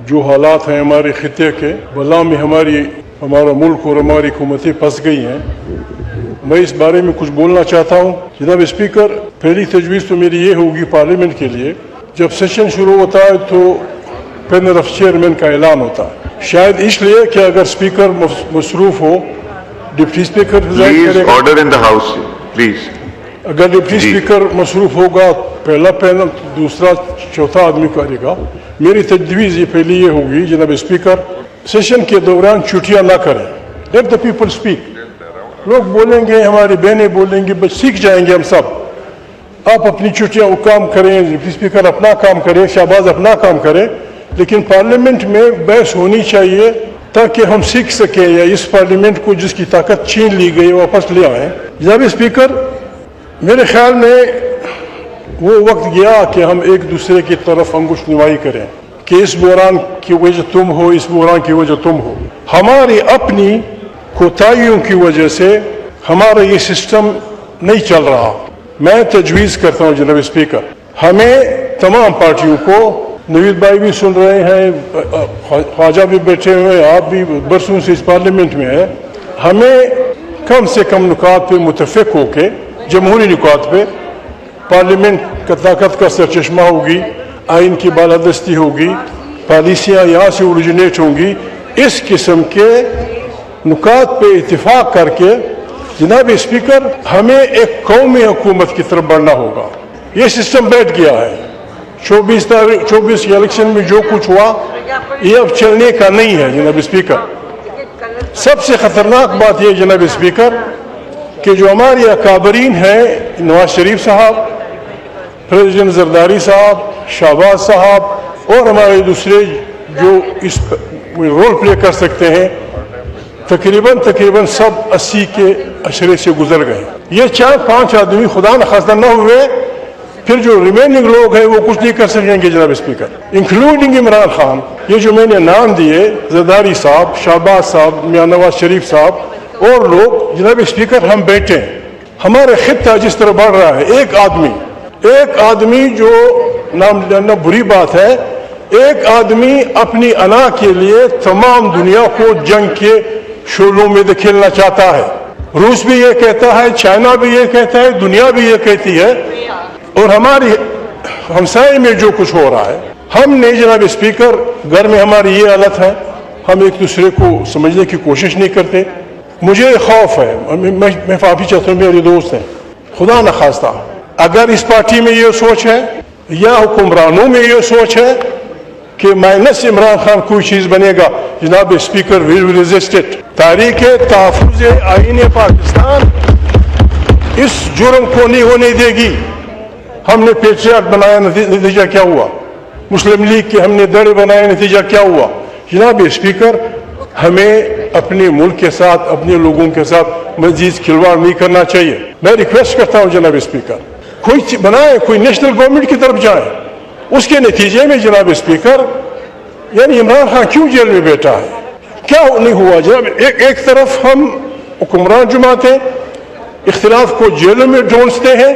جو حالات ہیں ہمارے خطے کے بلا میں ہمارا ملک اور ہماری حکومتیں پھنس گئی ہیں، میں اس بارے میں کچھ بولنا چاہتا ہوں۔ جناب اسپیکر، پہلی تجویز تو میری یہ ہوگی پارلیمنٹ کے لیے، جب سیشن شروع ہوتا ہے تو پینل آف چیئرمین کا اعلان ہوتا ہے، شاید اس لیے کہ اگر اسپیکر مصروف ہو، deputy speaker order in the house please. اگر ڈپٹی اسپیکر مصروف ہوگا پہلا پینل دوسرا چوتھا آدمی کرے گا۔ میری تجویز یہ پہلی یہ ہوگی جناب اسپیکر، سیشن کے دوران چھٹیاں نہ کریں، لیٹ دا پیپل اسپیک، لوگ بولیں گے، ہماری بہنیں بولیں گے، بس سیکھ جائیں گے ہم سب۔ آپ اپنی چھٹیاں وہ کام کریں، ڈپٹی اسپیکر اپنا کام کرے، شہباز اپنا کام کرے، لیکن پارلیمنٹ میں بحث ہونی چاہیے تاکہ ہم سیکھ سکیں یا اس پارلیمنٹ کو جس کی طاقت چھین لی گئی واپس لے آئیں۔ جناب اسپیکر، میرے خیال میں وہ وقت گیا کہ ہم ایک دوسرے کی طرف انگشت نمائی کریں کہ اس بحران کی وجہ تم ہو، اس بحران کی وجہ تم ہو۔ ہماری اپنی کوتاہیوں کی وجہ سے ہمارا یہ سسٹم نہیں چل رہا۔ میں تجویز کرتا ہوں جناب اسپیکر، ہمیں تمام پارٹیوں کو، نوید بھائی بھی سن رہے ہیں، خواجہ بھی بیٹھے ہوئے ہیں، آپ بھی برسوں سے اس پارلیمنٹ میں ہیں، ہمیں کم سے کم نکات پہ متفق ہو کے، جمہوری نکات پہ، پارلیمنٹ کا طاقت کا سرچشمہ ہوگی، آئین کی بالادستی ہوگی، پالیسیاں یہاں سے اوریجنیٹ ہوں گی، اس قسم کے نکات پہ اتفاق کر کے جناب اسپیکر ہمیں ایک قومی حکومت کی طرف بڑھنا ہوگا۔ یہ سسٹم بیٹھ گیا ہے، 24 کے الیکشن میں جو کچھ ہوا یہ اب چلنے کا نہیں ہے جناب اسپیکر۔ سب سے خطرناک بات یہ جناب اسپیکر کہ جو ہمارے اکابرین ہیں، نواز شریف صاحب، پریزیڈنٹ زرداری صاحب، شہباز صاحب اور ہمارے دوسرے جو اس رول پلے کر سکتے ہیں، تقریباً سب 80 کے عشرے سے گزر گئے۔ یہ 4-5 آدمی خدا نخواستہ نہ ہوئے، پھر جو ریمیننگ لوگ ہیں وہ کچھ نہیں کر سکیں گے جناب اسپیکر، انکلوڈنگ عمران خان۔ یہ جو میں نے نام دیے، زرداری صاحب، شہباز صاحب، میاں نواز شریف صاحب اور لوگ، جناب اسپیکر ہم بیٹھے ہیں، ہمارا خطہ جس طرح بڑھ رہا ہے، ایک آدمی جو نام لینا بری بات ہے، ایک آدمی اپنی انا کے لیے تمام دنیا کو جنگ کے شعلوں میں دھکیلنا چاہتا ہے۔ روس بھی یہ کہتا ہے، چائنا بھی یہ کہتا ہے، دنیا بھی یہ کہتی ہے، اور ہماری ہمسائے میں جو کچھ ہو رہا ہے، ہم نے جناب اسپیکر گھر میں ہماری یہ حالت ہے، ہم ایک دوسرے کو سمجھنے کی کوشش نہیں کرتے۔ مجھے خوف ہے، میں معافی چاہتا ہوں، میرے دوست ہیں، خدا نخواستہ اگر اس پارٹی میں یہ سوچ ہے یا حکمرانوں میں یہ سوچ ہے کہ مائنس عمران خان کوئی چیز بنے گا، جناب speaker we will resist it. تاریخ تحفظ آئین پاکستان اس جرم کو نہیں ہونے دے گی۔ ہم نے پیٹریاٹ بنایا، نتیجہ کیا ہوا؟ مسلم لیگ کے ہم نے دڑ بنائے، نتیجہ کیا ہوا؟ جناب اسپیکر ہمیں اپنے ملک کے ساتھ، اپنے لوگوں کے ساتھ مزید کھلواڑ نہیں کرنا چاہیے۔ میں ریکویسٹ کرتا ہوں جناب اسپیکر، کوئی بنائے، کوئی نیشنل گورنمنٹ کی طرف جائے۔ اس کے نتیجے میں جناب اسپیکر، یعنی عمران خان کیوں جیل میں بیٹھا ہے؟ کیا نہیں ہوا جناب؟ ایک طرف ہم حکمران جماعتیں اختلاف کو جیلوں میں ڈھونستے ہیں،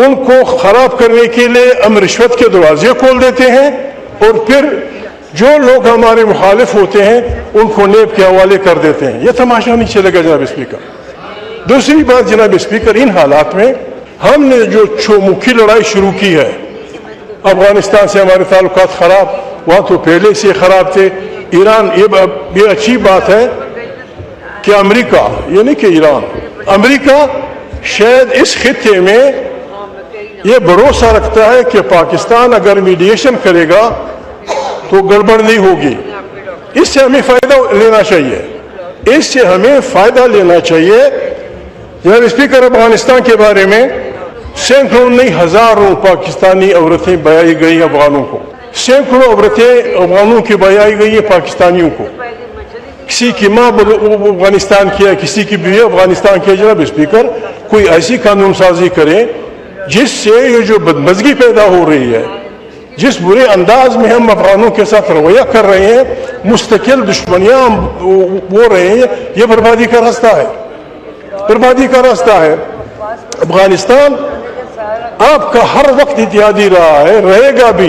ان کو خراب کرنے کے لیے ہم رشوت کے دروازے کھول دیتے ہیں، اور پھر جو لوگ ہمارے مخالف ہوتے ہیں ان کو نیب کے حوالے کر دیتے ہیں۔ یہ تماشا نہیں چلے گا جناب اسپیکر۔ دوسری بات جناب اسپیکر، ان حالات میں ہم نے جو چومکھی لڑائی شروع کی ہے، افغانستان سے ہمارے تعلقات خراب، وہاں تو پہلے سے خراب تھے، ایران، یہ اچھی بات ہے کہ امریکہ، یہ نہیں کہ ایران، امریکہ شاید اس خطے میں یہ بھروسہ رکھتا ہے کہ پاکستان اگر میڈیشن کرے گا تو گڑبڑ نہیں ہوگی۔ اس سے ہمیں فائدہ لینا چاہیے، اس سے ہمیں فائدہ لینا چاہیے۔ جناب اسپیکر، افغانستان کے بارے میں سینکڑوں نہیں ہزاروں پاکستانی عورتیں بیائی گئی افغانوں کو، سینکڑوں عورتیں افغانوں کی بیائی گئی ہیں پاکستانیوں کو۔ کسی کی ماں افغانستان کی ہے، کسی کی بیوی افغانستان کی ہے۔ جناب اسپیکر، کوئی ایسی قانون سازی کریں جس سے یہ جو بدمزگی پیدا ہو رہی ہے، جس برے انداز میں ہم افغانوں کے ساتھ رویہ کر رہے ہیں، مستقل دشمنیاں بو رہے ہیں، یہ بربادی کا راستہ ہے، بربادی کا راستہ ہے۔ افغانستان آپ کا ہر وقت اتحادی رہا ہے، رہے گا بھی۔